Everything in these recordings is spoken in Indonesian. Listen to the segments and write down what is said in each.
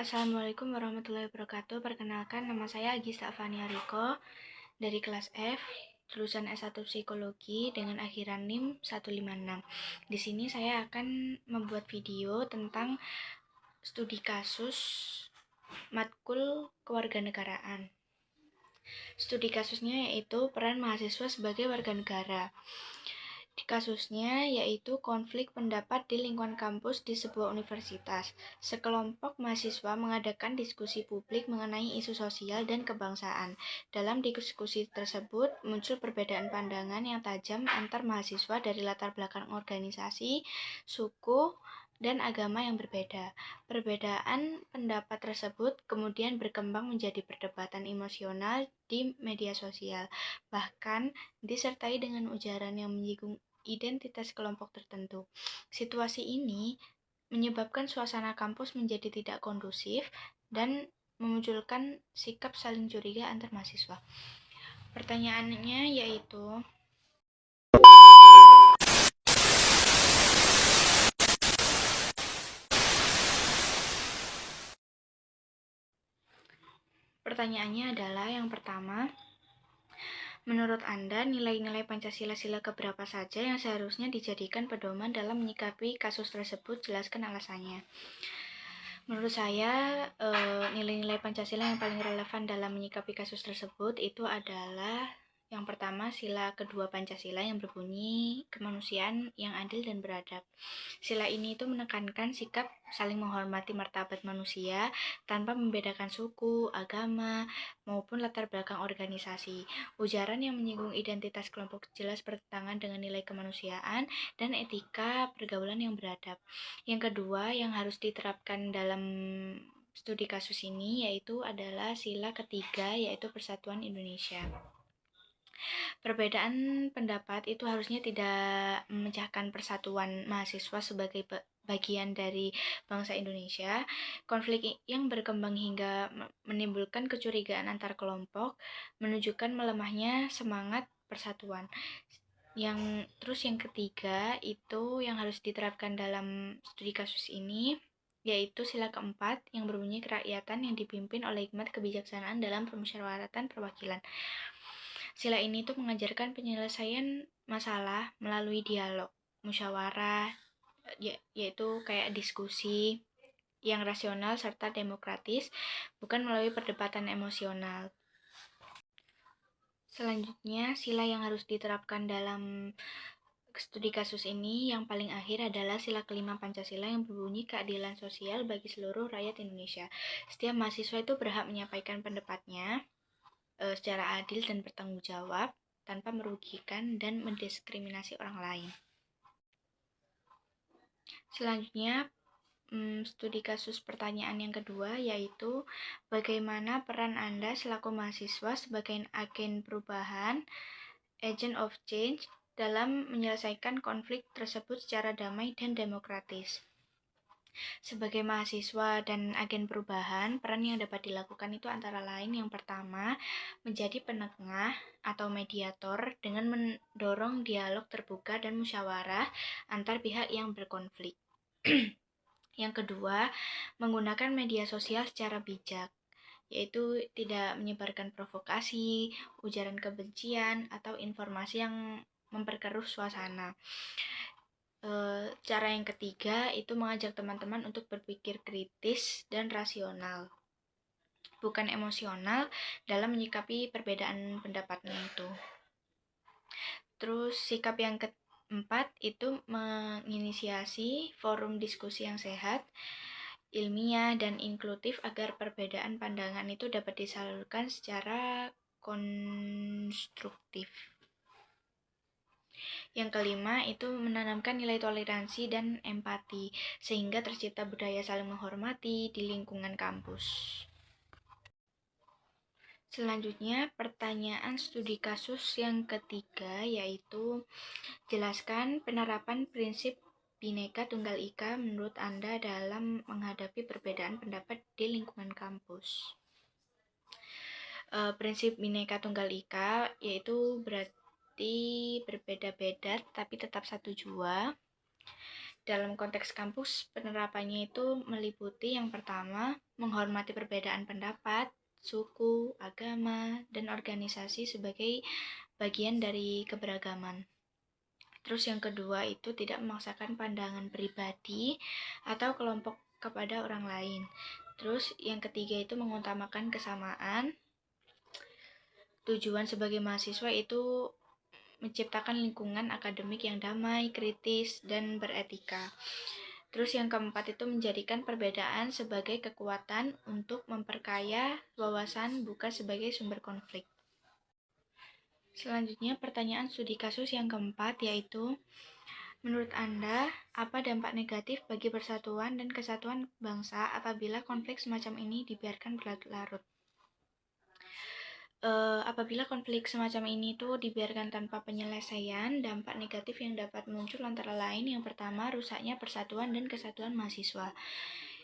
Assalamualaikum warahmatullahi wabarakatuh. Perkenalkan, nama saya Agista Afania Riko dari kelas F, jurusan S1 Psikologi dengan akhiran NIM 156. Di sini saya akan membuat video tentang studi kasus matkul kewarganegaraan. Studi kasusnya yaitu peran mahasiswa sebagai warga negara. Kasusnya yaitu konflik pendapat di lingkungan kampus di sebuah universitas. Sekelompok mahasiswa mengadakan diskusi publik mengenai isu sosial dan kebangsaan. Dalam diskusi tersebut muncul perbedaan pandangan yang tajam antar mahasiswa dari latar belakang organisasi, suku, dan agama yang berbeda. Perbedaan pendapat tersebut kemudian berkembang menjadi perdebatan emosional di media sosial, bahkan disertai dengan ujaran yang menyinggung identitas kelompok tertentu. Situasi ini menyebabkan suasana kampus menjadi tidak kondusif dan memunculkan sikap saling curiga antar mahasiswa. Pertanyaannya yaitu, adalah yang pertama, menurut Anda, nilai-nilai Pancasila sila keberapa saja yang seharusnya dijadikan pedoman dalam menyikapi kasus tersebut? Jelaskan alasannya. Menurut saya, nilai-nilai Pancasila yang paling relevan dalam menyikapi kasus tersebut itu adalah yang pertama, sila kedua Pancasila yang berbunyi kemanusiaan yang adil dan beradab. Sila ini itu menekankan sikap saling menghormati martabat manusia tanpa membedakan suku, agama, maupun latar belakang organisasi. Ujaran yang menyinggung identitas kelompok jelas bertentangan dengan nilai kemanusiaan dan etika pergaulan yang beradab. Yang kedua yang harus diterapkan dalam studi kasus ini yaitu adalah sila ketiga, yaitu Persatuan Indonesia. Perbedaan pendapat itu harusnya tidak memecahkan persatuan mahasiswa sebagai bagian dari bangsa Indonesia. Konflik yang berkembang hingga menimbulkan kecurigaan antar kelompok menunjukkan melemahnya semangat persatuan. Yang ketiga itu yang harus diterapkan dalam studi kasus ini yaitu sila keempat yang berbunyi kerakyatan yang dipimpin oleh hikmat kebijaksanaan dalam permusyawaratan perwakilan. Sila ini tuh mengajarkan penyelesaian masalah melalui dialog, musyawarah, yaitu kayak diskusi yang rasional serta demokratis, bukan melalui perdebatan emosional. Selanjutnya, sila yang harus diterapkan dalam studi kasus ini yang paling akhir adalah sila kelima Pancasila yang berbunyi keadilan sosial bagi seluruh rakyat Indonesia. Setiap mahasiswa itu berhak menyampaikan pendapatnya secara adil dan bertanggung jawab tanpa merugikan dan mendiskriminasi orang lain. Selanjutnya, studi kasus pertanyaan yang kedua yaitu bagaimana peran Anda selaku mahasiswa sebagai agen perubahan, agent of change, dalam menyelesaikan konflik tersebut secara damai dan demokratis. Sebagai mahasiswa dan agen perubahan, peran yang dapat dilakukan itu antara lain yang pertama, menjadi penengah atau mediator dengan mendorong dialog terbuka dan musyawarah antar pihak yang berkonflik. Yang kedua, menggunakan media sosial secara bijak, yaitu tidak menyebarkan provokasi, ujaran kebencian, atau informasi yang memperkeruh suasana. Cara yang ketiga itu mengajak teman-teman untuk berpikir kritis dan rasional, bukan emosional dalam menyikapi perbedaan pendapatnya itu. Terus sikap yang keempat itu menginisiasi forum diskusi yang sehat, ilmiah, dan inklusif agar perbedaan pandangan itu dapat disalurkan secara konstruktif. Yang kelima itu menanamkan nilai toleransi dan empati sehingga tercipta budaya saling menghormati di lingkungan kampus. Selanjutnya, pertanyaan studi kasus yang ketiga yaitu jelaskan penerapan prinsip Bhinneka Tunggal Ika menurut Anda dalam menghadapi perbedaan pendapat di lingkungan kampus. Prinsip Bhinneka Tunggal Ika yaitu berarti berbeda-beda tapi tetap satu jua. Dalam konteks kampus, penerapannya itu meliputi yang pertama, menghormati perbedaan pendapat, suku, agama, dan organisasi sebagai bagian dari keberagaman. Terus yang kedua itu tidak memaksakan pandangan pribadi atau kelompok kepada orang lain. Terus yang ketiga itu mengutamakan kesamaan. Tujuan sebagai mahasiswa itu menciptakan lingkungan akademik yang damai, kritis, dan beretika. Terus yang keempat itu menjadikan perbedaan sebagai kekuatan untuk memperkaya wawasan, bukan sebagai sumber konflik. Selanjutnya pertanyaan studi kasus yang keempat yaitu, menurut Anda, apa dampak negatif bagi persatuan dan kesatuan bangsa apabila konflik semacam ini dibiarkan berlarut-larut? Apabila konflik semacam ini tuh dibiarkan tanpa penyelesaian, dampak negatif yang dapat muncul antara lain yang pertama, rusaknya persatuan dan kesatuan mahasiswa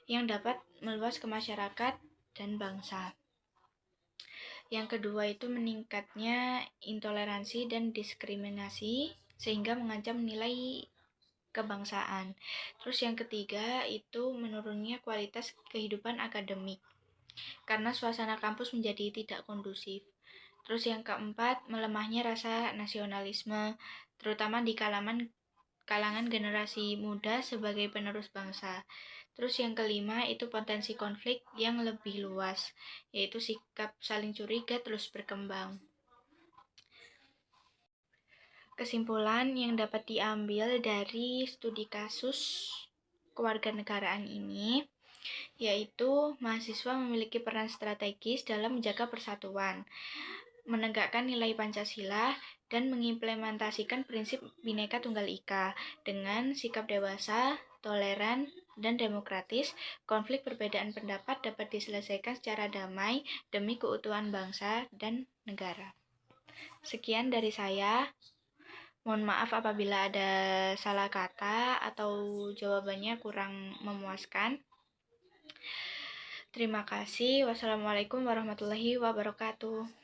yang dapat meluas ke masyarakat dan bangsa. Yang kedua itu meningkatnya intoleransi dan diskriminasi sehingga mengancam nilai kebangsaan. Terus yang ketiga itu menurunnya kualitas kehidupan akademik karena suasana kampus menjadi tidak kondusif. Terus yang keempat, melemahnya rasa nasionalisme, terutama di kalangan generasi muda sebagai penerus bangsa. Terus yang kelima itu potensi konflik yang lebih luas, yaitu sikap saling curiga terus berkembang. Kesimpulan yang dapat diambil dari studi kasus kewarganegaraan ini yaitu mahasiswa memiliki peran strategis dalam menjaga persatuan, menegakkan nilai Pancasila, dan mengimplementasikan prinsip Bhinneka Tunggal Ika dengan sikap dewasa, toleran, dan demokratis. Konflik perbedaan pendapat dapat diselesaikan secara damai demi keutuhan bangsa dan negara. Sekian dari saya. Mohon maaf apabila ada salah kata atau jawabannya kurang memuaskan. Terima kasih. Wassalamualaikum warahmatullahi wabarakatuh.